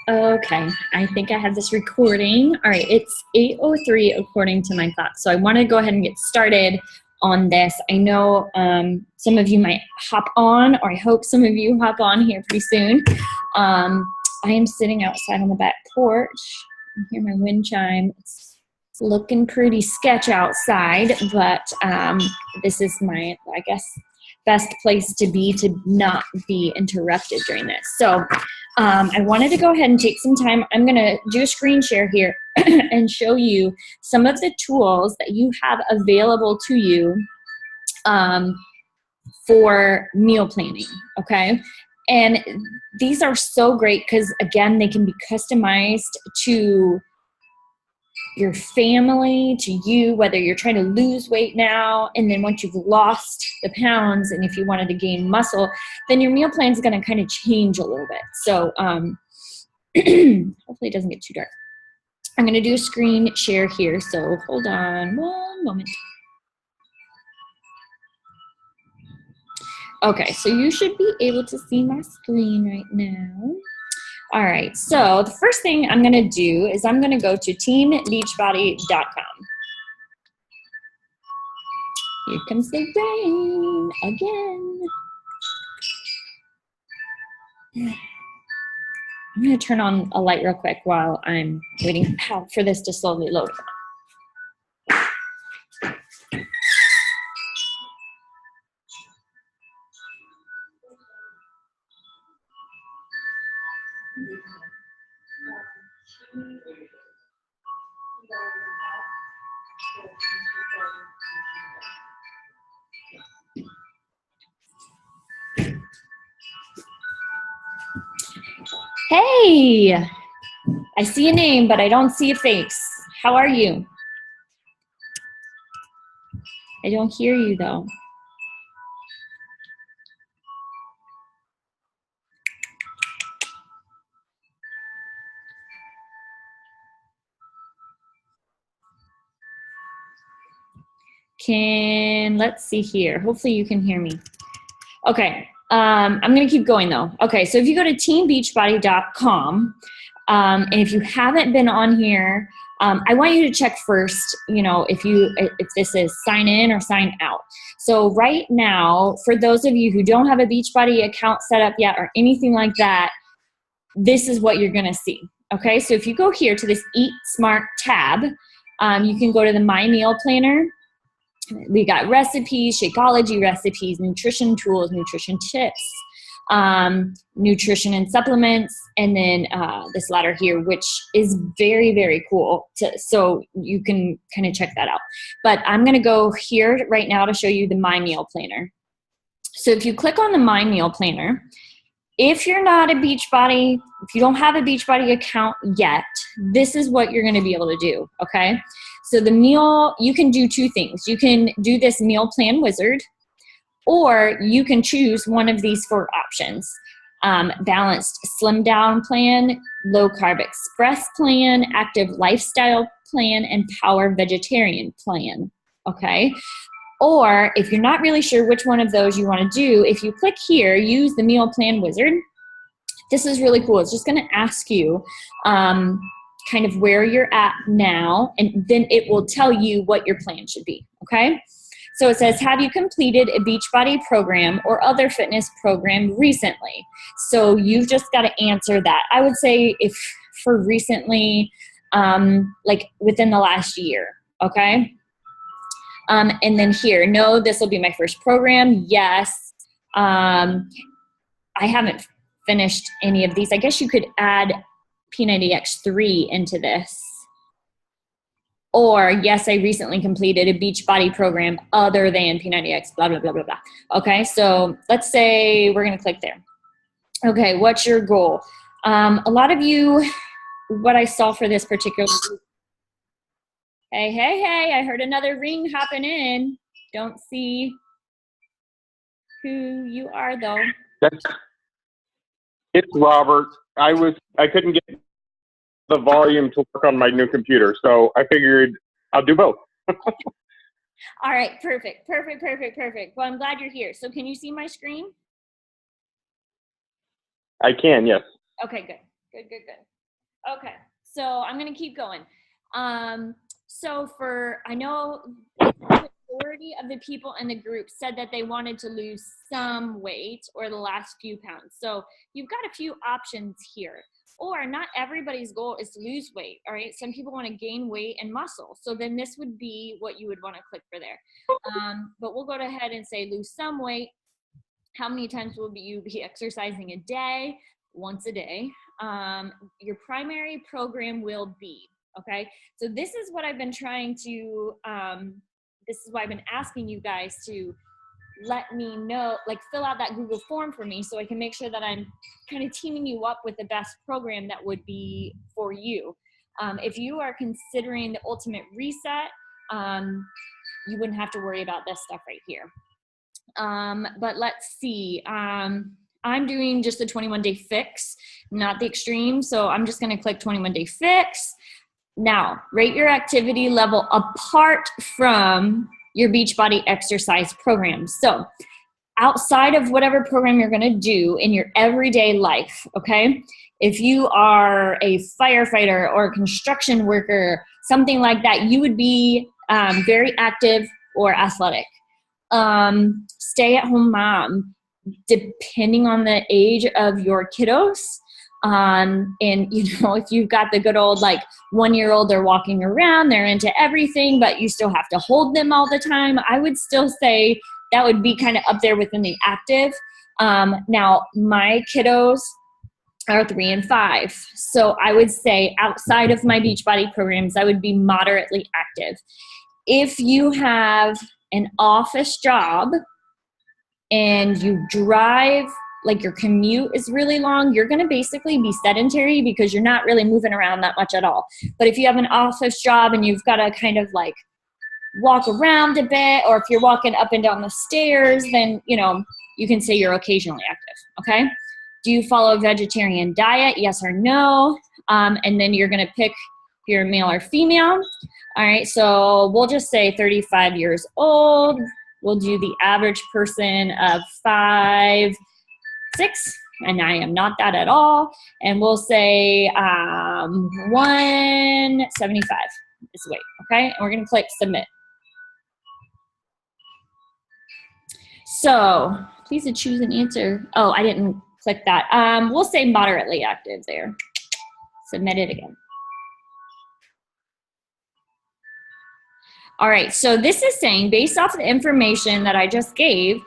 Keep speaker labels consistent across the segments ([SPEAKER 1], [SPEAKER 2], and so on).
[SPEAKER 1] Okay, I think I have this recording. All right, it's 8:03 according to my clock. So I want to go ahead and get started on this. I know some of you might hop on, or I hope some of you hop on here pretty soon. I am sitting outside on the back porch. I hear my wind chime. It's looking pretty sketch outside, but this is my, I guess, best place to be to not be interrupted during this. So I wanted to go ahead and take some time. I'm going to do a screen share here and show you some of the tools that you have available to you for meal planning, okay? And these are so great because, again, they can be customized to your family, to you, whether you're trying to lose weight now, and then once you've lost the pounds, and if you wanted to gain muscle, then your meal plan is going to kind of change a little bit. So hopefully it doesn't get too dark. I'm going to do a screen share here, so hold on one moment. Okay, so you should be able to see my screen right now. All right, so the first thing I'm gonna do is I'm gonna go to TeamBeachbody.com. Here comes the rain again. I'm gonna turn on a light real quick while I'm waiting for this to slowly load. Hey, I see a name, but I don't see a face. How are you? I don't hear you though. Let's see here. Hopefully you can hear me. Okay, I'm gonna keep going though. Okay, so if you go to teambeachbody.com, and if you haven't been on here, I want you to check first, you know, if this is sign in or sign out. So right now, for those of you who don't have a Beachbody account set up yet or anything like that, this is what you're gonna see. Okay, so if you go here to this Eat Smart tab, you can go to the My Meal Planner. We got recipes, Shakeology recipes, nutrition tools, nutrition tips, nutrition and supplements, and then this ladder here, which is very, very cool. So you can kind of check that out. But I'm going to go here right now to show you the My Meal Planner. So if you click on the My Meal Planner, if you're not a Beachbody, if you don't have a Beachbody account yet, this is what you're going to be able to do, okay? So the meal, you can do two things. You can do this meal plan wizard, or you can choose one of these four options. Balanced slim down plan, low carb express plan, active lifestyle plan, and power vegetarian plan, okay? Or if you're not really sure which one of those you want to do, if you click here, use the meal plan wizard, this is really cool. It's just going to ask you kind of where you're at now, and then it will tell you what your plan should be, okay? So it says, have you completed a Beachbody program or other fitness program recently? So you've just got to answer that. I would say if for recently, like within the last year, okay? And then here, no, this will be my first program. Yes. I haven't finished any of these. I guess you could add P90X3 into this. Or, yes, I recently completed a Beachbody program other than P90X, blah, blah, blah, blah, blah. Okay, so let's say we're going to click there. Okay, what's your goal? A lot of you, what I saw for this particular group, hey, I heard another ring hopping in. Don't see who you are, though.
[SPEAKER 2] It's Robert. I couldn't get the volume to work on my new computer, so I figured I'll do both.
[SPEAKER 1] All right, perfect. Well, I'm glad you're here. So can you see my screen?
[SPEAKER 2] I can, yes.
[SPEAKER 1] Okay, good. Okay, so I'm gonna keep going. So I know the majority of the people in the group said that they wanted to lose some weight or the last few pounds. So you've got a few options here. Or not everybody's goal is to lose weight, all right? Some people want to gain weight and muscle. So then this would be what you would want to click for there. But we'll go ahead and say lose some weight. How many times will you be exercising a day? Once a day. Your primary program will be, okay? So this is what I've been trying to, this is why I've been asking you guys to let me know, like fill out that Google form for me so I can make sure that I'm kind of teaming you up with the best program that would be for you. If you are considering the ultimate reset, you wouldn't have to worry about this stuff right here. But let's see. I'm doing just the 21-day fix, not the extreme. So I'm just going to click 21-day fix. Now, rate your activity level apart from your Beachbody exercise program. So outside of whatever program you're going to do in your everyday life, okay? If you are a firefighter or a construction worker, something like that, you would be very active or athletic. Stay-at-home mom, depending on the age of your kiddos. And you know, if you've got the good old like 1-year-old, they're walking around, they're into everything, but you still have to hold them all the time, I would still say that would be kind of up there within the active. Now my kiddos are 3 and 5. So I would say outside of my Beachbody programs, I would be moderately active. If you have an office job and you drive, like your commute is really long, you're going to basically be sedentary because you're not really moving around that much at all. But if you have an office job and you've got to kind of like walk around a bit, or if you're walking up and down the stairs, then, you know, you can say you're occasionally active, okay? Do you follow a vegetarian diet? Yes or no? And then you're going to pick if you're male or female. All right, so we'll just say 35 years old. We'll do the average person of 5'6", and I am not that at all. And we'll say 175 is the weight, okay? And we're gonna click submit. So please choose an answer. Oh, I didn't click that. We'll say moderately active there. Submit it again. All right, so this is saying based off the information that I just gave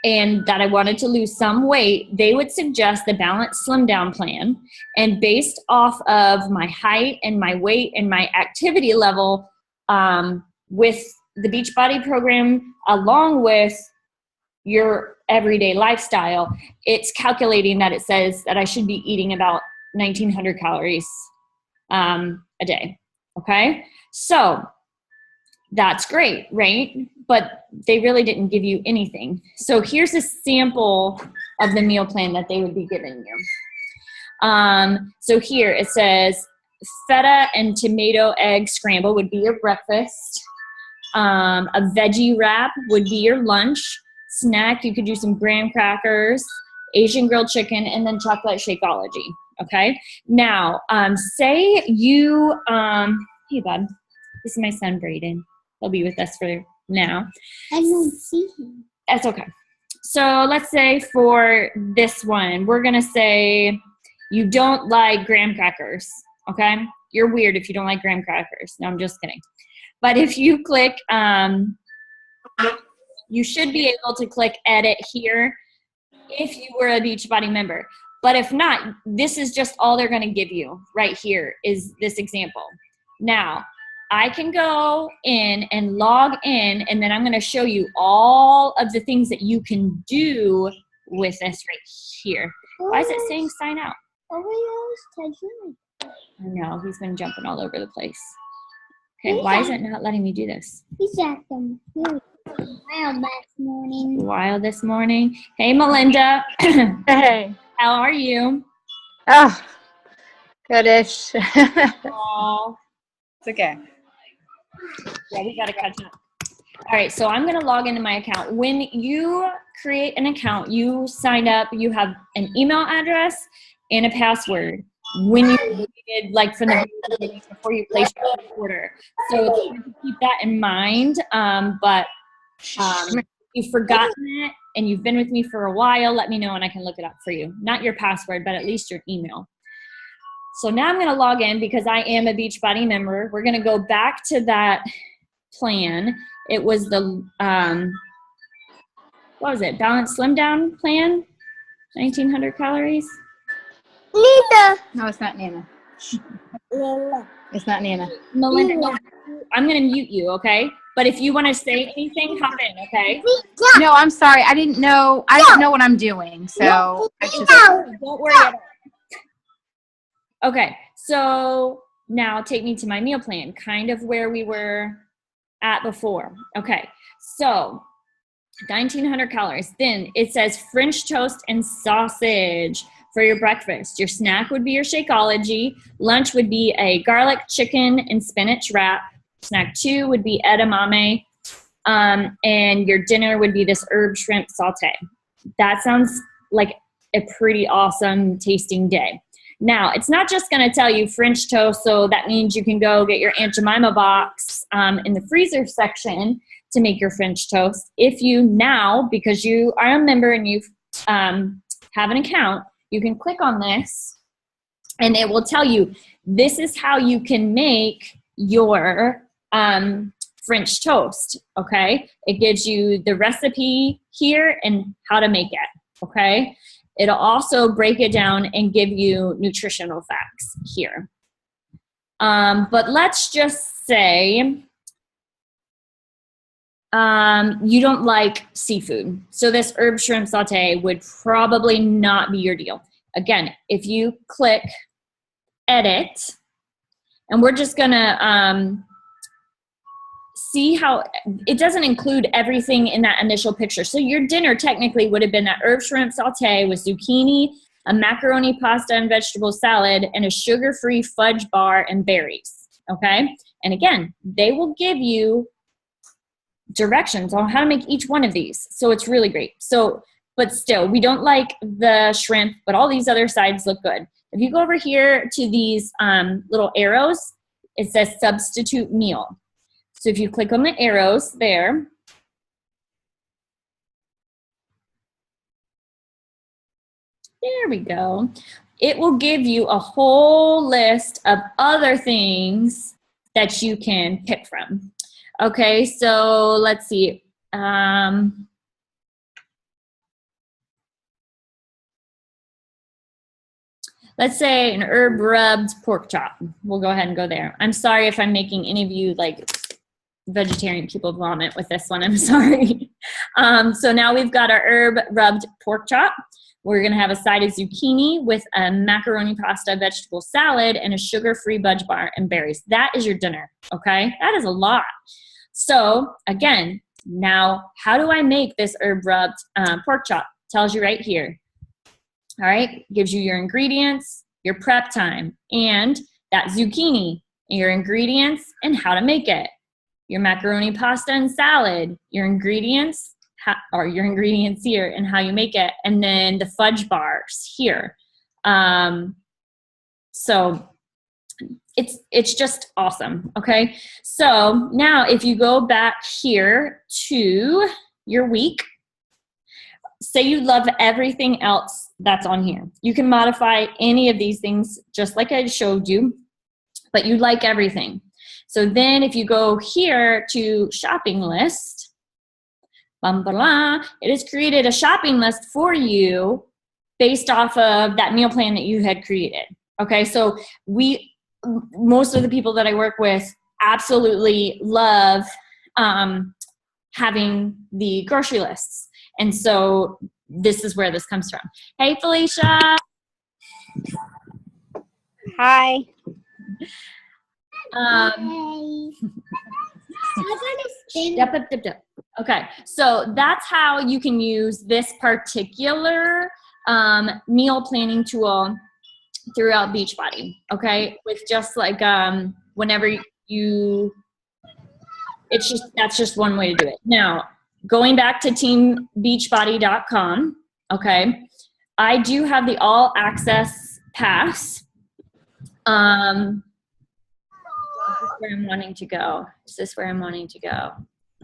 [SPEAKER 1] and that I wanted to lose some weight, they would suggest the balanced slim down plan. And based off of my height and my weight and my activity level with the Beachbody program, along with your everyday lifestyle, it's calculating that it says that I should be eating about 1,900 calories a day, okay? So that's great, right? But they really didn't give you anything. So here's a sample of the meal plan that they would be giving you. So here it says feta and tomato egg scramble would be your breakfast. A veggie wrap would be your lunch. Snack, you could do some graham crackers, Asian grilled chicken, and then chocolate Shakeology, okay? Now, say you, hey bud, this is my son Brayden. He'll be with us for now.
[SPEAKER 3] I don't see him.
[SPEAKER 1] That's okay. So let's say for this one, we're gonna say you don't like graham crackers, okay? You're weird if you don't like graham crackers. No, I'm just kidding. But if you click, you should be able to click edit here if you were a Beachbody member. But if not, this is just all they're gonna give you right here is this example. Now, I can go in and log in, and then I'm gonna show you all of the things that you can do with this right here. Why is it saying sign out? I know, he's been jumping all over the place. Okay, why is it not letting me do this?
[SPEAKER 3] He's acting wild this morning.
[SPEAKER 1] Wild this morning. Hey, Melinda.
[SPEAKER 4] Hey.
[SPEAKER 1] How are you?
[SPEAKER 4] Oh, goodish.
[SPEAKER 1] Aww.
[SPEAKER 4] It's okay.
[SPEAKER 1] Yeah, we gotta catch up. All right, so I'm gonna log into my account. When you create an account, you sign up, you have an email address and a password. when you waited, like from the beginning before you placed your order. So it's good to keep that in mind. But if you've forgotten it and you've been with me for a while, let me know and I can look it up for you. Not your password, but at least your email. So now I'm going to log in because I am a Beachbody member. We're going to go back to that plan. It was the, what was it? Balanced Slim Down plan? 1,900 calories?
[SPEAKER 3] Nina.
[SPEAKER 4] No, it's not Nana.
[SPEAKER 3] Nina.
[SPEAKER 4] It's not Nana.
[SPEAKER 1] Melinda, I'm going to mute you, okay? But if you want to say anything, hop in, okay?
[SPEAKER 4] No, I'm sorry. I didn't know. I don't know what I'm doing. So I just.
[SPEAKER 1] Don't worry at all. Okay, so now take me to my meal plan, kind of where we were at before. Okay, so 1,900 calories. Then it says French toast and sausage for your breakfast. Your snack would be your Shakeology. Lunch would be a garlic chicken and spinach wrap. Snack 2 would be edamame. And your dinner would be this herb shrimp saute. That sounds like a pretty awesome tasting day. Now, it's not just going to tell you French toast, so that means you can go get your Aunt Jemima box in the freezer section to make your French toast. If you now, because you are a member and you have an account, you can click on this and it will tell you this is how you can make your French toast, okay? It gives you the recipe here and how to make it, okay? It'll also break it down and give you nutritional facts here. But let's just say you don't like seafood. So this herb shrimp saute would probably not be your deal. Again, if you click edit, and we're just gonna see how it doesn't include everything in that initial picture. So your dinner technically would have been that herb shrimp saute with zucchini, a macaroni pasta and vegetable salad, and a sugar-free fudge bar and berries, okay? And again, they will give you directions on how to make each one of these. So it's really great. So, but still, we don't like the shrimp, but all these other sides look good. If you go over here to these little arrows, it says substitute meal. So if you click on the arrows there, there we go. It will give you a whole list of other things that you can pick from. Okay, so let's see. Let's say an herb rubbed pork chop. We'll go ahead and go there. I'm sorry if I'm making any of you like vegetarian people vomit with this one. I'm sorry. So now we've got our herb rubbed pork chop. We're gonna have a side of zucchini with a macaroni pasta vegetable salad and a sugar-free fudge bar and berries. That is your dinner, okay? That is a lot. So again, now how do I make this herb rubbed pork chop? Tells you right here. All right, gives you your ingredients, your prep time, and that zucchini, your ingredients, and how to make it. Your macaroni pasta and salad, your ingredients, or your ingredients here and how you make it, and then the fudge bars here. So it's just awesome, okay? So now if you go back here to your week, say you love everything else that's on here. You can modify any of these things just like I showed you, but you like everything. So then if you go here to shopping list, it has created a shopping list for you based off of that meal plan that you had created. Okay, so most of the people that I work with absolutely love having the grocery lists. And so this is where this comes from. Hey, Felicia.
[SPEAKER 3] Hi.
[SPEAKER 1] Yep. Okay, so that's how you can use this particular meal planning tool throughout Beachbody, okay? With just like whenever that's just one way to do it. Now, going back to TeamBeachbody.com, okay, I do have the all access pass Is this where I'm wanting to go? Is this where I'm wanting to go?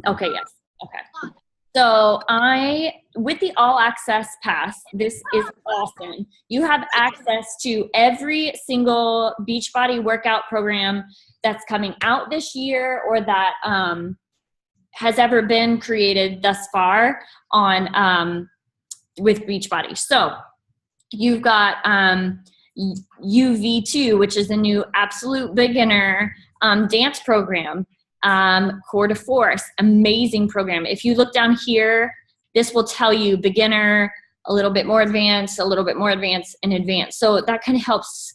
[SPEAKER 1] Okay, yes. Okay. So with the All Access Pass, this is awesome. You have access to every single Beachbody workout program that's coming out this year or that has ever been created thus far on with Beachbody. So you've got UV2, which is a new absolute beginner dance program. Core to Force, amazing program. If you look down here, this will tell you beginner, a little bit more advanced, a little bit more advanced, and advanced. So that kind of helps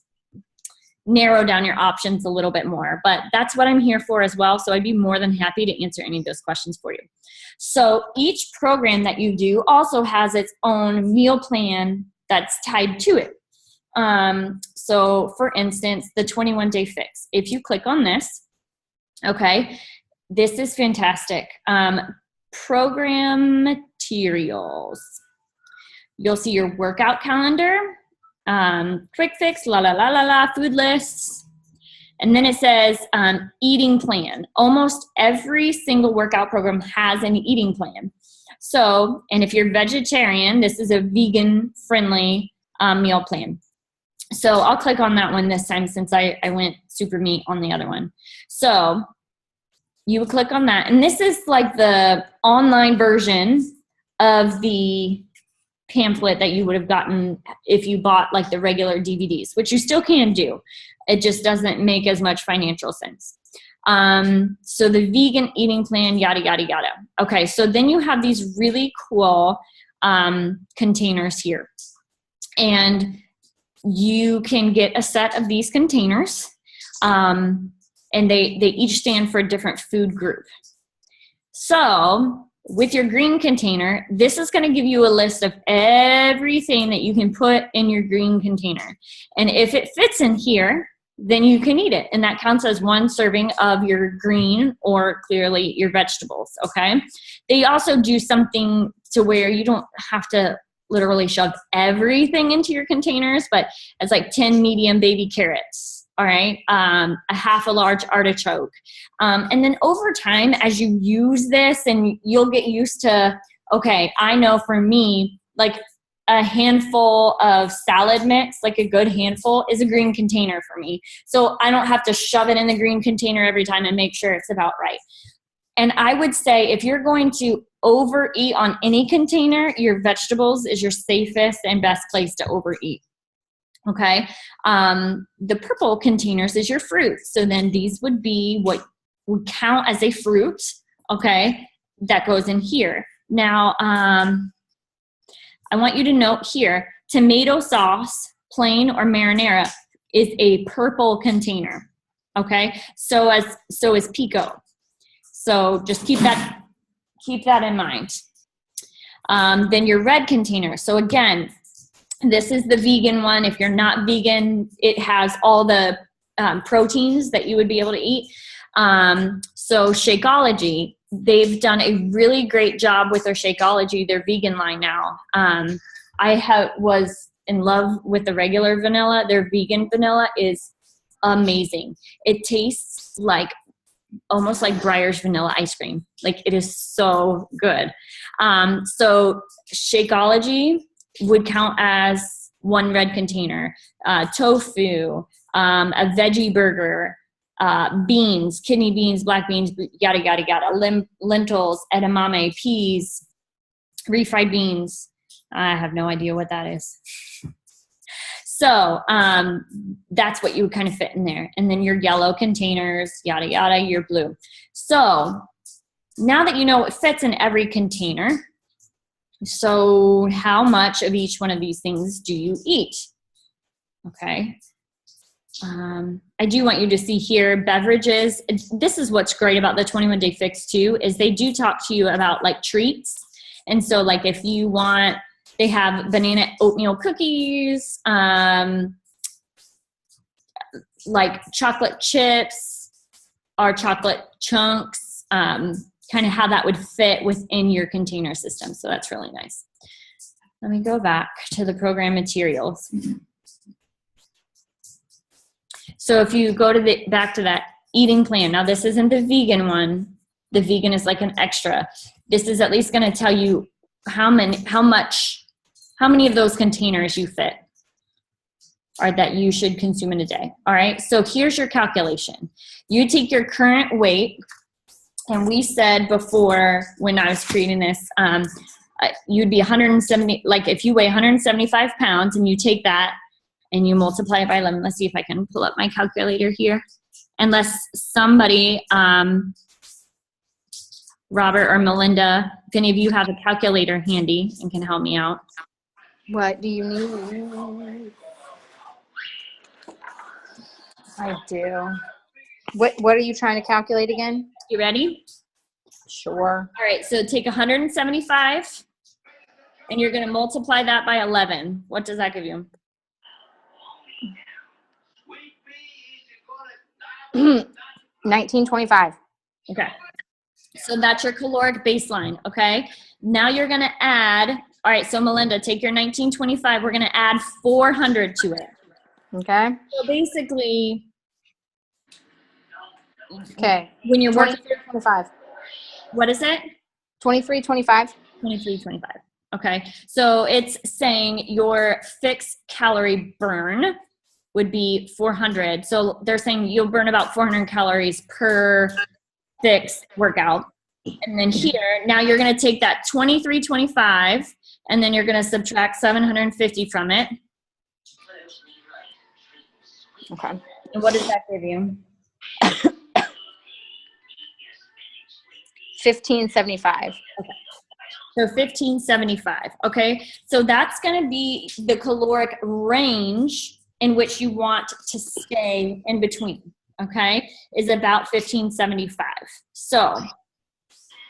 [SPEAKER 1] narrow down your options a little bit more. But that's what I'm here for as well. So I'd be more than happy to answer any of those questions for you. So each program that you do also has its own meal plan that's tied to it. So for instance, the 21-day fix. If you click on this, okay, this is fantastic. Program materials. You'll see your workout calendar, quick fix, food lists. And then it says eating plan. Almost every single workout program has an eating plan. So, and if you're vegetarian, this is a vegan-friendly meal plan. So I'll click on that one this time since I went super meat on the other one. So you would click on that. And this is like the online version of the pamphlet that you would have gotten if you bought like the regular DVDs, which you still can do. It just doesn't make as much financial sense. So the vegan eating plan, yada, yada, yada. Okay, so then you have these really cool containers here. And you can get a set of these containers, and they each stand for a different food group. So with your green container, this is going to give you a list of everything that you can put in your green container. And if it fits in here, then you can eat it. And that counts as one serving of your green or clearly your vegetables, okay? They also do something to where you don't have to literally shove everything into your containers, but it's like 10 medium baby carrots, all right? A half a large artichoke. And then over time, as you use this and you'll get used to, okay, I know for me, like a handful of salad mix, like a good handful, is a green container for me. So I don't have to shove it in the green container every time and make sure it's about right. And I would say if you're going to overeat on any container, your vegetables is your safest and best place to overeat. Okay. The purple containers is your fruit. So then these would be what would count as a fruit. Okay. That goes in here. Now, I want you to note here, tomato sauce, plain or marinara, is a purple container. Okay. So is pico. So just keep that in mind. Then your red container. So again, this is the vegan one. If you're not vegan, it has all the proteins that you would be able to eat. So Shakeology, they've done a really great job with their Shakeology, their vegan line now. I was in love with the regular vanilla. Their vegan vanilla is amazing. It tastes like almost like Breyer's vanilla ice cream. Like, it is so good. So Shakeology would count as one red container. Tofu, a veggie burger, beans, kidney beans, black beans, yada, yada, yada, lentils, edamame, peas, refried beans. I have no idea what that is. So that's what you would kind of fit in there. And then your yellow containers, yada, yada, your blue. So now that you know it fits in every container, so how much of each one of these things do you eat? Okay. I do want you to see here, beverages. This is what's great about the 21-day fix too, is they do talk to you about like treats. And so like if you want, they have banana oatmeal cookies, like chocolate chips or chocolate chunks, kind of how that would fit within your container system. So that's really nice. Let me go back to the program materials. So if you go to back to that eating plan, now this isn't the vegan one. The vegan is like an extra. This is at least going to tell you how many of those containers you fit, or that you should consume in a day. All right. So here's your calculation. You take your current weight, and we said before when I was creating this, you'd be 170, like if you weigh 175 pounds and you take that and you multiply it by 11. Let's see if I can pull up my calculator here. Unless somebody, Robert or Melinda, if any of you have a calculator handy and can help me out.
[SPEAKER 4] What do you need? I do. What are you trying to calculate again?
[SPEAKER 1] You ready?
[SPEAKER 4] Sure.
[SPEAKER 1] All right, so take 175 and you're going to multiply that by 11. What does that give you?
[SPEAKER 4] 1925.
[SPEAKER 1] Okay. So that's your caloric baseline, okay? Now you're going to add, all right, so Melinda, take your 1925. We're going to add 400 to it.
[SPEAKER 4] Okay.
[SPEAKER 1] So basically,
[SPEAKER 4] Okay.
[SPEAKER 1] when you're working,
[SPEAKER 4] 23.25.
[SPEAKER 1] what is it?
[SPEAKER 4] 23.25.
[SPEAKER 1] 23.25. Okay. So it's saying your fixed calorie burn would be 400. So they're saying you'll burn about 400 calories per fixed workout. And then here, now you're going to take that 23.25 and then you're going to subtract 750 from it.
[SPEAKER 4] Okay.
[SPEAKER 1] And what does that give you?
[SPEAKER 4] 1575.
[SPEAKER 1] Okay. So 1575. Okay. So that's going to be the caloric range in which you want to stay in between. Okay. Is about 1575. So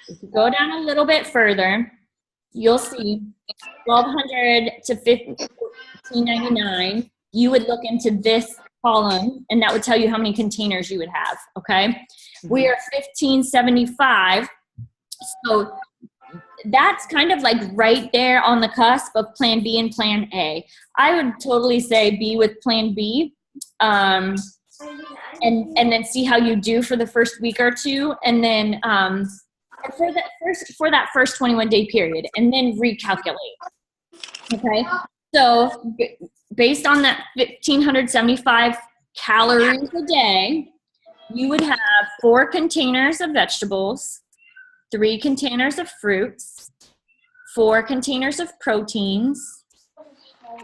[SPEAKER 1] if you go down a little bit further, you'll see 1200 to 1599. You would look into this column and that would tell you how many containers you would have. Okay. We are 1575. So that's kind of like right there on the cusp of plan B and plan A. I would totally say be with plan B, and then see how you do for the first week or two, and then for that first 21-day period, and then recalculate. Okay, so based on that 1,575 calories a day, you would have 4 containers of vegetables, 3 containers of fruits, 4 containers of proteins,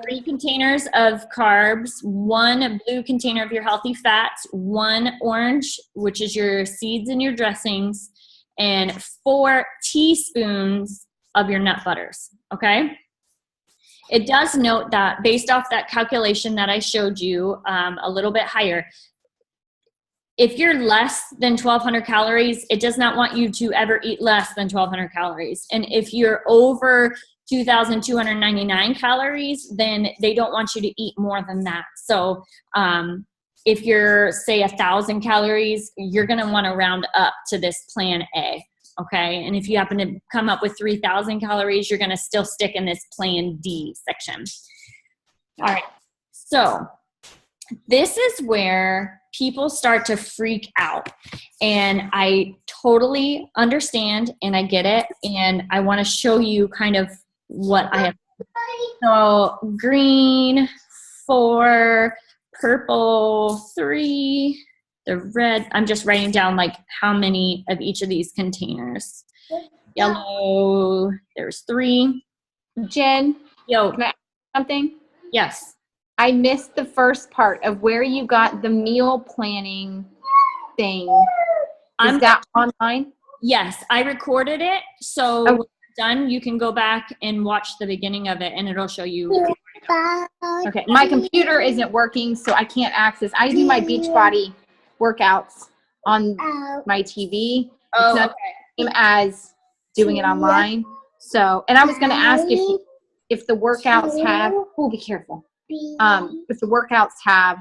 [SPEAKER 1] 3 containers of carbs, 1 blue container of your healthy fats, 1 orange, which is your seeds and your dressings, and 4 teaspoons of your nut butters, okay? It does note that based off that calculation that I showed you, a little bit higher, if you're less than 1,200 calories, it does not want you to ever eat less than 1,200 calories. And if you're over 2,299 calories, then they don't want you to eat more than that. So if you're, say, 1,000 calories, you're going to want to round up to this plan A, okay? And if you happen to come up with 3,000 calories, you're going to still stick in this plan D section. All right, so this is where people start to freak out. And I totally understand and I get it. And I want to show you kind of what I have. So green 4, purple 3, the red, I'm just writing down like how many of each of these containers. Yellow, there's 3.
[SPEAKER 4] Jen,
[SPEAKER 1] Yo,
[SPEAKER 4] can I ask something?
[SPEAKER 1] yes.
[SPEAKER 4] I missed the first part of where you got the meal planning thing. Is that online?
[SPEAKER 1] Yes, I recorded it. So when you're done, you can go back and watch the beginning of it and it'll show you.
[SPEAKER 4] Okay, my computer isn't working, so I can't access. I do my Beachbody workouts on my TV.
[SPEAKER 1] Oh,
[SPEAKER 4] it's not the same as doing it online. So, and I was going to ask if the workouts have, oh, be careful. If the workouts have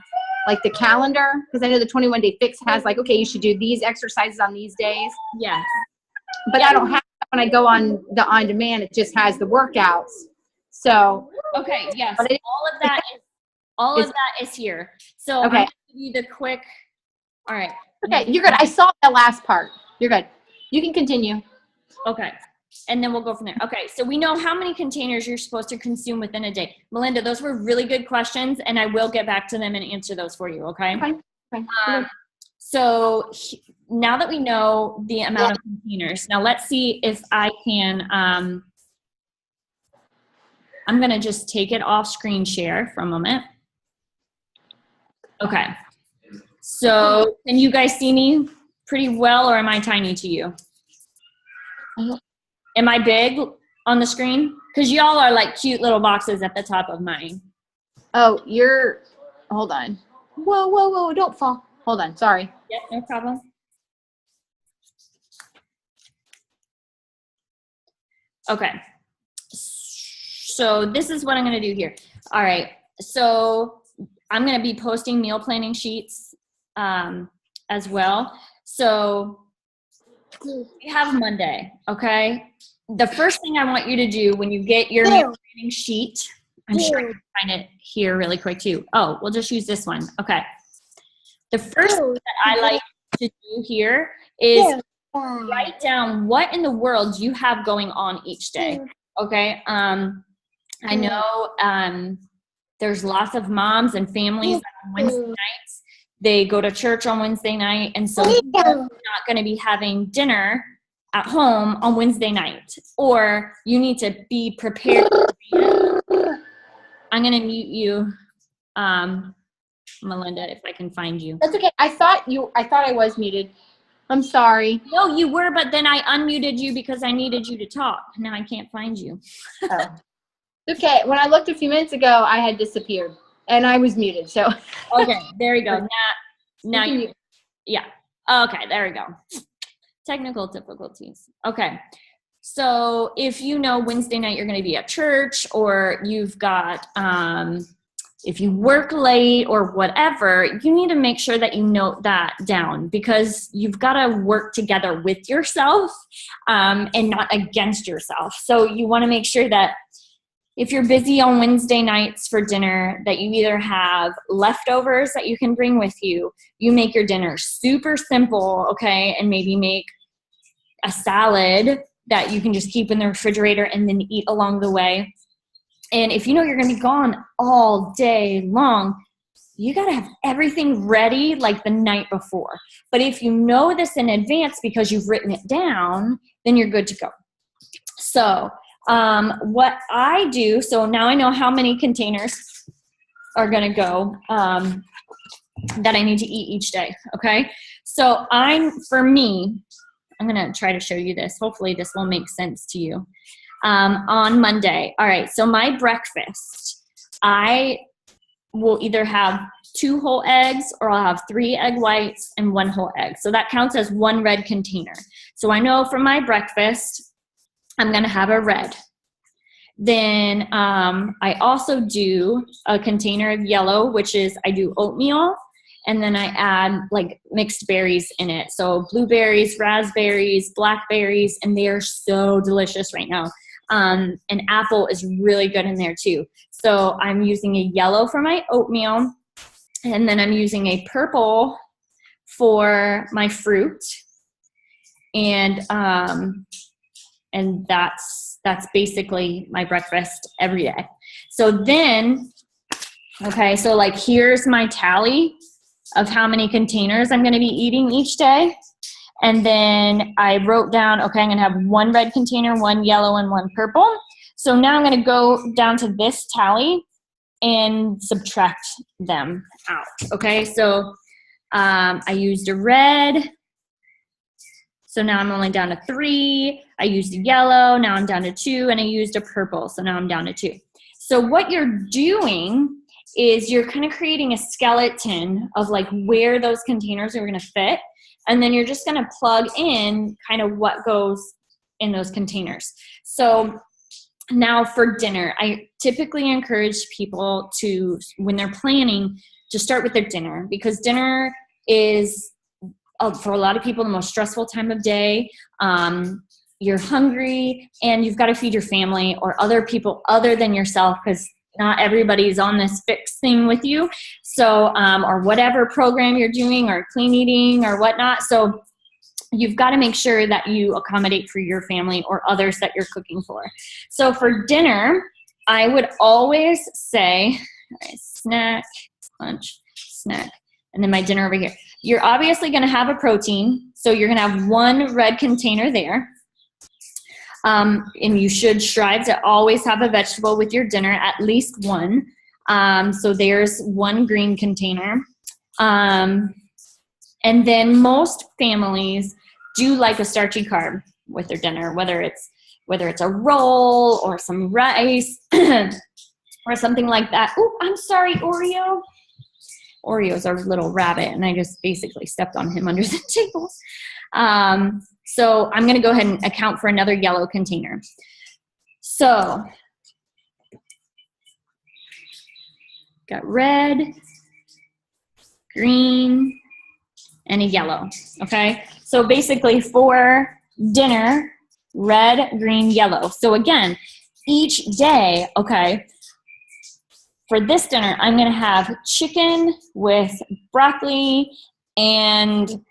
[SPEAKER 4] like the calendar, because I know the 21-day fix has like, okay, you should do these exercises on these days.
[SPEAKER 1] Yes.
[SPEAKER 4] But I don't have that when I go on the on-demand. It just has the workouts. So
[SPEAKER 1] okay, yes, all of that is here. So
[SPEAKER 4] okay.
[SPEAKER 1] you the quick. All right.
[SPEAKER 4] Okay, you're good. I saw that last part. You're good. You can continue.
[SPEAKER 1] Okay. And then we'll go from there. Okay. So we know how many containers you're supposed to consume within a day. Melinda, those were really good questions, and I will get back to them and answer those for you. Okay.
[SPEAKER 4] Okay.
[SPEAKER 1] So now that we know the amount of containers, now let's see if I can, I'm going to just take it off screen share for a moment. Okay. So can you guys see me pretty well, or am I tiny to you? Am I big on the screen? Because y'all are like cute little boxes at the top of mine.
[SPEAKER 4] Oh, hold on. Whoa, don't fall. Hold on, sorry.
[SPEAKER 1] Yep, no problem. Okay. So this is what I'm going to do here. All right. So I'm going to be posting meal planning sheets as well. So we have Monday, okay? The first thing I want you to do when you get your meal planning sheet, I'm sure I can find it here really quick too. Oh, we'll just use this one. Okay. The first thing that I like to do here is write down what in the world you have going on each day. Okay. I know there's lots of moms and families on Wednesday nights. They go to church on Wednesday night, and so you're not going to be having dinner at home on Wednesday night, or you need to be prepared. I'm going to mute you, Melinda, if I can find you.
[SPEAKER 4] That's okay. I thought I was muted. I'm sorry.
[SPEAKER 1] No, you were, but then I unmuted you because I needed you to talk. Now I can't find you.
[SPEAKER 4] Oh. Okay. When I looked a few minutes ago, I had disappeared and I was muted. So
[SPEAKER 1] okay, there we go. Now you, yeah. Okay, there we go. Technical difficulties. Okay. So if you know Wednesday night you're going to be at church, or you've got if you work late or whatever, you need to make sure that you note that down, because you've got to work together with yourself and not against yourself. So you want to make sure that if you're busy on Wednesday nights for dinner, that you either have leftovers that you can bring with you. You make your dinner super simple, okay, and maybe make a salad that you can just keep in the refrigerator and then eat along the way. And if you know you're going to be gone all day long, you got to have everything ready like the night before. But if you know this in advance because you've written it down, then you're good to go. So what I do, so now I know how many containers are going to go that I need to eat each day, okay? So for me, I'm going to try to show you this. Hopefully this will make sense to you. On Monday, all right, so my breakfast, I will either have 2 whole eggs, or I'll have 3 egg whites and 1 whole egg. So that counts as 1 red container. So I know for my breakfast, I'm going to have a red. Then I also do a container of yellow, which is I do oatmeal, and then I add like mixed berries in it. So blueberries, raspberries, blackberries, and they are so delicious right now. And apple is really good in there too. So I'm using a yellow for my oatmeal, and then I'm using a purple for my fruit. And that's basically my breakfast every day. So then, okay, so like here's my tally of how many containers I'm going to be eating each day. And then I wrote down, okay, I'm going to have 1 red container, 1 yellow, and 1 purple. So now I'm going to go down to this tally and subtract them out. Okay, so I used a red. So now I'm only down to 3. I used a yellow, now I'm down to 2, and I used a purple, so now I'm down to 2. So what you're doing is you're kind of creating a skeleton of like where those containers are going to fit, and then you're just going to plug in kind of what goes in those containers. So now for dinner, I typically encourage people to, when they're planning, to start with their dinner, because dinner is, for a lot of people, the most stressful time of day. You're hungry and you've got to feed your family or other people other than yourself, because not everybody's on this fixed thing with you. So, or whatever program you're doing, or clean eating or whatnot. So you've got to make sure that you accommodate for your family or others that you're cooking for. So for dinner, I would always say, all right, snack, lunch, snack, and then my dinner over here. You're obviously going to have a protein. So you're going to have one red container there. And you should strive to always have a vegetable with your dinner, at least one. So there's one green container. And then most families do like a starchy carb with their dinner, whether it's a roll or some rice or something like that. Oh, I'm sorry, Oreo. Oreo's our little rabbit, and I just basically stepped on him under the table. So I'm going to go ahead and account for another yellow container. So got red, green, and a yellow, okay? So basically for dinner, red, green, yellow. So again, each day, okay, for this dinner, I'm going to have chicken with broccoli and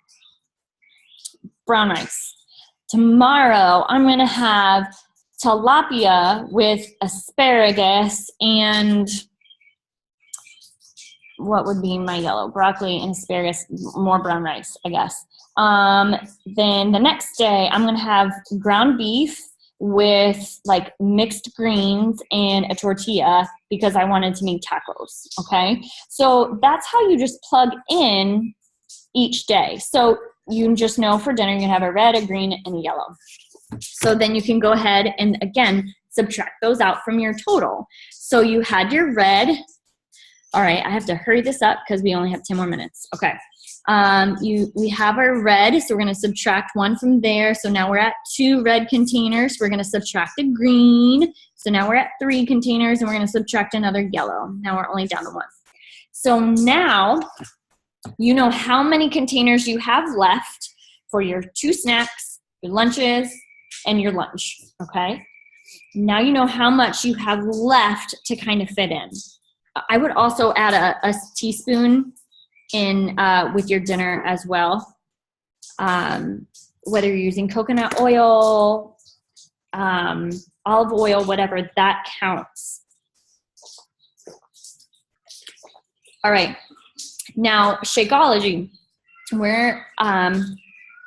[SPEAKER 1] brown rice. Tomorrow, I'm going to have tilapia with asparagus and what would be my yellow? Broccoli and asparagus, more brown rice, I guess. Then the next day, I'm going to have ground beef with like mixed greens and a tortilla because I wanted to make tacos, okay? So that's how you just plug in each day. So you just know for dinner, you're going to have a red, a green, and a yellow. So then you can go ahead and, again, subtract those out from your total. So you had your red. All right, I have to hurry this up because we only have 10 more minutes. Okay. We have our red, so we're going to subtract one from there. So now we're at 2 red containers. We're going to subtract a green. So now we're at 3 containers, and we're going to subtract another yellow. Now we're only down to 1. So now you know how many containers you have left for your 2 snacks, your lunches, and your lunch, okay? Now you know how much you have left to kind of fit in. I would also add a teaspoon in with your dinner as well. Whether you're using coconut oil, olive oil, whatever, that counts. All right. Now, Shakeology. We're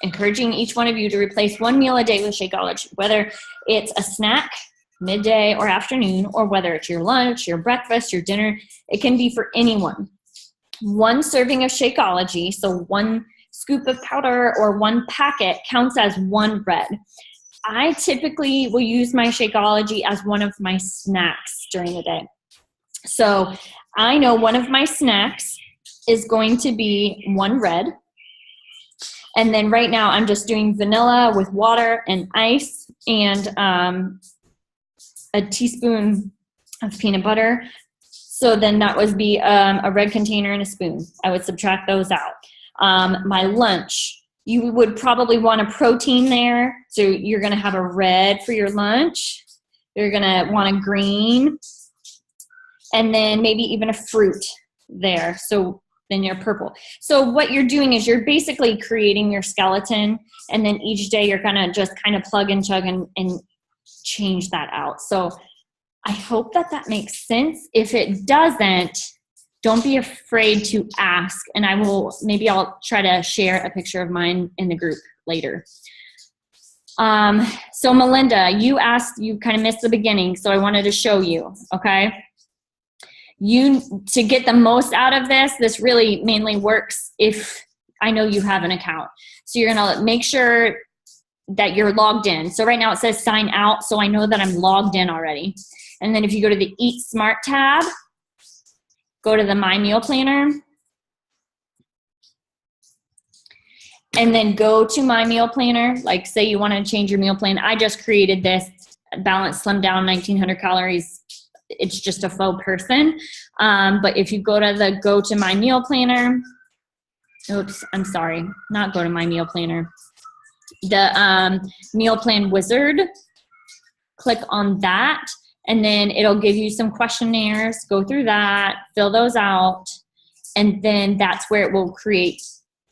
[SPEAKER 1] encouraging each one of you to replace 1 meal a day with Shakeology, whether it's a snack, midday or afternoon, or whether it's your lunch, your breakfast, your dinner. It can be for anyone. 1 serving of Shakeology, so 1 scoop of powder or 1 packet counts as 1 red. I typically will use my Shakeology as one of my snacks during the day. So I know one of my snacks is going to be 1 red. And then right now I'm just doing vanilla with water and ice and a teaspoon of peanut butter. So then that would be a red container and a spoon. I would subtract those out. My lunch, you would probably want a protein there. So you're going to have a red for your lunch. You're going to want a green. And then maybe even a fruit there. So then you're purple. So what you're doing is you're basically creating your skeleton. And then each day you're going to just kind of plug and chug and change that out. So I hope that makes sense. If it doesn't, don't be afraid to ask. And maybe I'll try to share a picture of mine in the group later. So Melinda, you asked, you kind of missed the beginning. So I wanted to show you, okay? To get the most out of this really mainly works if I know you have an account. So you're going to make sure that you're logged in. So right now it says sign out, so I know that I'm logged in already. And then if you go to the Eat Smart tab, go to the My Meal Planner, and then go to My Meal Planner. Like say you want to change your meal plan. I just created this Balanced Slim Down 1900 calories. It's just a faux person. But if you go to My Meal Planner, oops, I'm sorry, not go to My Meal Planner. The Meal Plan Wizard, click on that, and then it'll give you some questionnaires. Go through that, fill those out, and then that's where it will create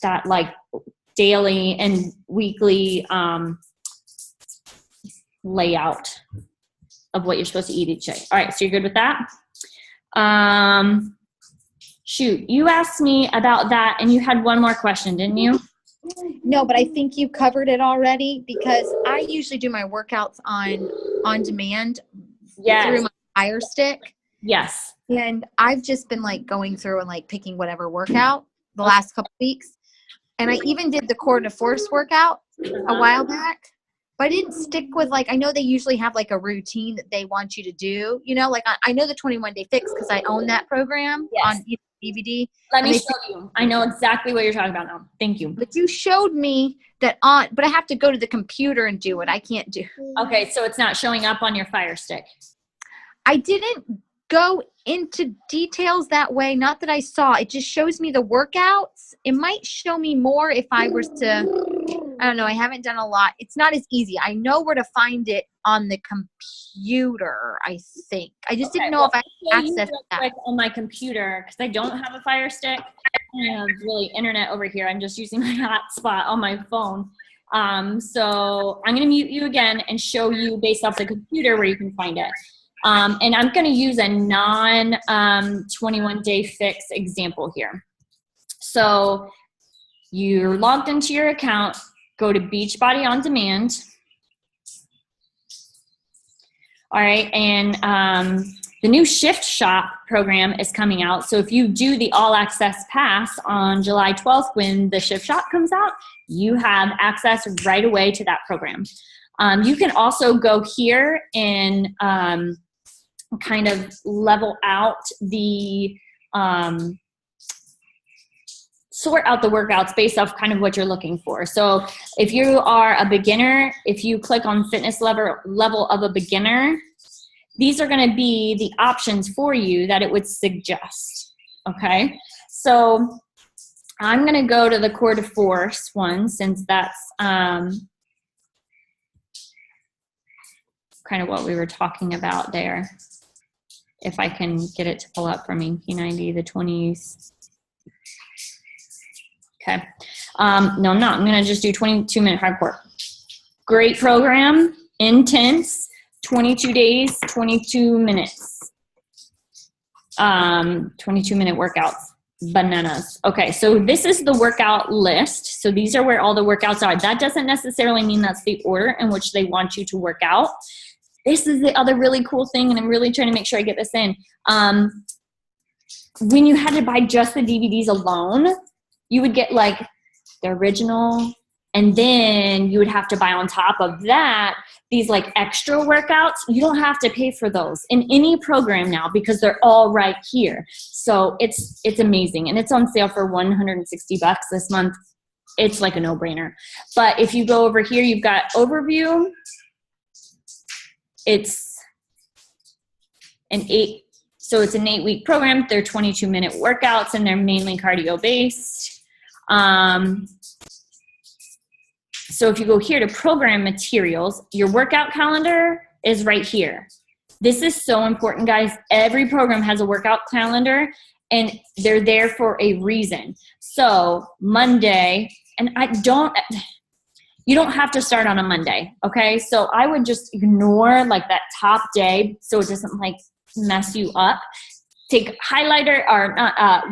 [SPEAKER 1] that like daily and weekly layout of what you're supposed to eat each day. All right, so you're good with that? Shoot, you asked me about that, and you had one more question, didn't you?
[SPEAKER 4] No, but I think you covered it already, because I usually do my workouts on demand through my Fire Stick.
[SPEAKER 1] Yes.
[SPEAKER 4] And I've just been like going through and like picking whatever workout the last couple weeks. And I even did the core to force workout a while back, but I didn't stick with like, I know they usually have like a routine that they want you to do, you know, like I know the 21-day fix because I own that program on DVD.
[SPEAKER 1] Let me show you. I know exactly what you're talking about now. Thank you.
[SPEAKER 4] But you showed me that but I have to go to the computer and do it. I can't do.
[SPEAKER 1] Okay, so it's not showing up on your Fire Stick. I
[SPEAKER 4] didn't go into details that way. Not that I saw. It just shows me the workouts. It might show me more if I was to, I don't know. I haven't done a lot. It's not as easy. I know where to find it on the computer, I think. I just didn't know if I had access to that.
[SPEAKER 1] Like on my computer, because I don't have a Fire Stick. I have really internet over here. I'm just using my hotspot on my phone. So I'm going to mute you again and show you based off the computer where you can find it. And I'm going to use a non-21-day fix example here. So you're logged into your account. Go to Beachbody On Demand. All right, and the new Shift Shop program is coming out. So if you do the All Access Pass on July 12th when the Shift Shop comes out, you have access right away to that program. You can also go here and kind of level out the sort out the workouts based off kind of what you're looking for. So if you are a beginner, if you click on fitness level of a beginner, these are going to be the options for you that it would suggest. Okay, so I'm going to go to the core to force one, since that's kind of what we were talking about there. If I can get it to pull up for me, P90, the 20s. Okay. No, I'm not. I'm going to just do 22-minute hardcore. Great program, intense, 22 days, 22 minutes. 22-minute workouts, bananas. Okay, so this is the workout list. So these are where all the workouts are. That doesn't necessarily mean that's the order in which they want you to work out. This is the other really cool thing, and I'm really trying to make sure I get this in. When you had to buy just the DVDs alone, you would get like the original, and then you would have to buy on top of that these like extra workouts. You don't have to pay for those in any program now because they're all right here. So it's amazing, and it's on sale for $160 this month. It's like a no-brainer. But if you go over here, you've got overview. It's an 8-week program. They're 22-minute workouts, and they're mainly cardio-based. So if you go here to program materials, your workout calendar is right here. This is so important, guys. Every program has a workout calendar, and they're there for a reason. So Monday, and you don't have to start on a Monday, okay? So I would just ignore like that top day so it doesn't like mess you up. Take highlighter or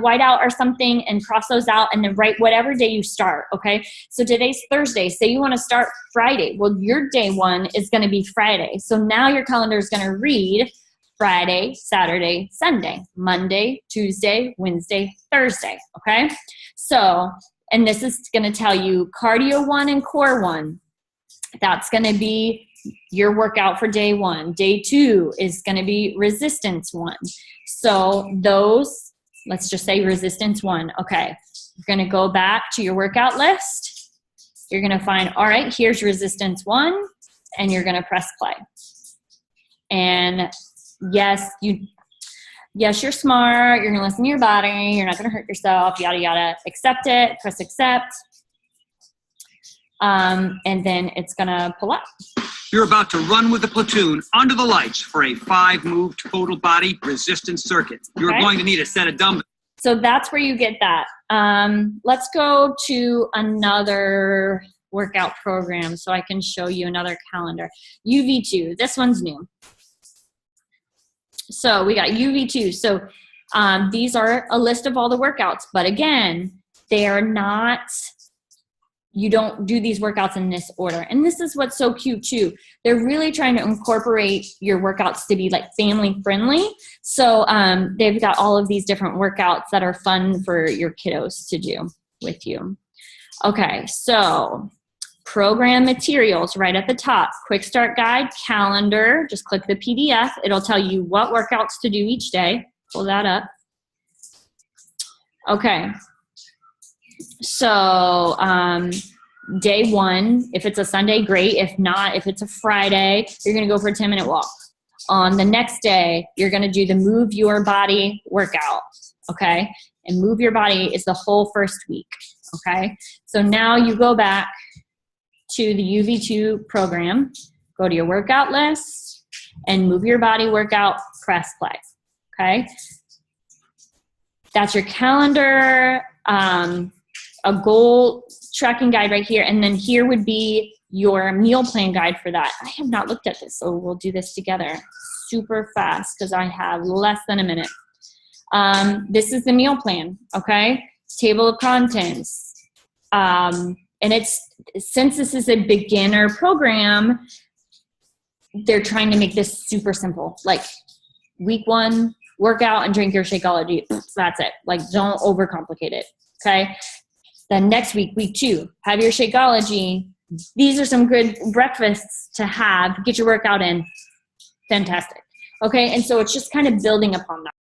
[SPEAKER 1] whiteout or something and cross those out, and then write whatever day you start, okay? So today's Thursday. Say you want to start Friday. Well, your day one is going to be Friday. So now your calendar is going to read Friday, Saturday, Sunday, Monday, Tuesday, Wednesday, Thursday, okay? So, and this is going to tell you cardio 1 and core 1. That's going to be your workout for day 1. Day 2 is going to be resistance 1. So those, let's just say resistance 1. Okay, you're going to go back to your workout list. You're going to find, all right, here's resistance 1, and you're going to press play. And yes, you're smart. You're going to listen to your body. You're not going to hurt yourself, yada, yada. Accept it. Press accept. And then it's going to pull up.
[SPEAKER 5] You're about to run with the platoon under the lights for a 5-move total body resistance circuit. You're going to need a set of dumbbells.
[SPEAKER 1] So that's where you get that. Let's go to another workout program so I can show you another calendar. UV2, this one's new. So we got UV2. So these are a list of all the workouts, but again, they are not, you don't do these workouts in this order. And this is what's so cute too. They're really trying to incorporate your workouts to be like family friendly. So they've got all of these different workouts that are fun for your kiddos to do with you. Okay, so program materials right at the top. Quick start guide, calendar, just click the PDF. It'll tell you what workouts to do each day. Pull that up. Okay. So day 1, if it's a Sunday, great. If not, if it's a Friday, you're going to go for a 10-minute walk. On the next day, you're going to do the Move Your Body workout, okay? And Move Your Body is the whole first week, okay? So now you go back to the UV2 program, go to your workout list, and Move Your Body workout, press play, okay? That's your calendar, a goal tracking guide right here, and then here would be your meal plan guide for that. I have not looked at this, so we'll do this together super fast because I have less than a minute. This is the meal plan, okay? Table of contents. And since this is a beginner program, they're trying to make this super simple. Like week 1, work out and drink your Shakeology. That's it. Like don't overcomplicate it, okay? Then next week, week 2, have your Shakeology. These are some good breakfasts to have. Get your workout in. Fantastic. Okay, and so it's just kind of building upon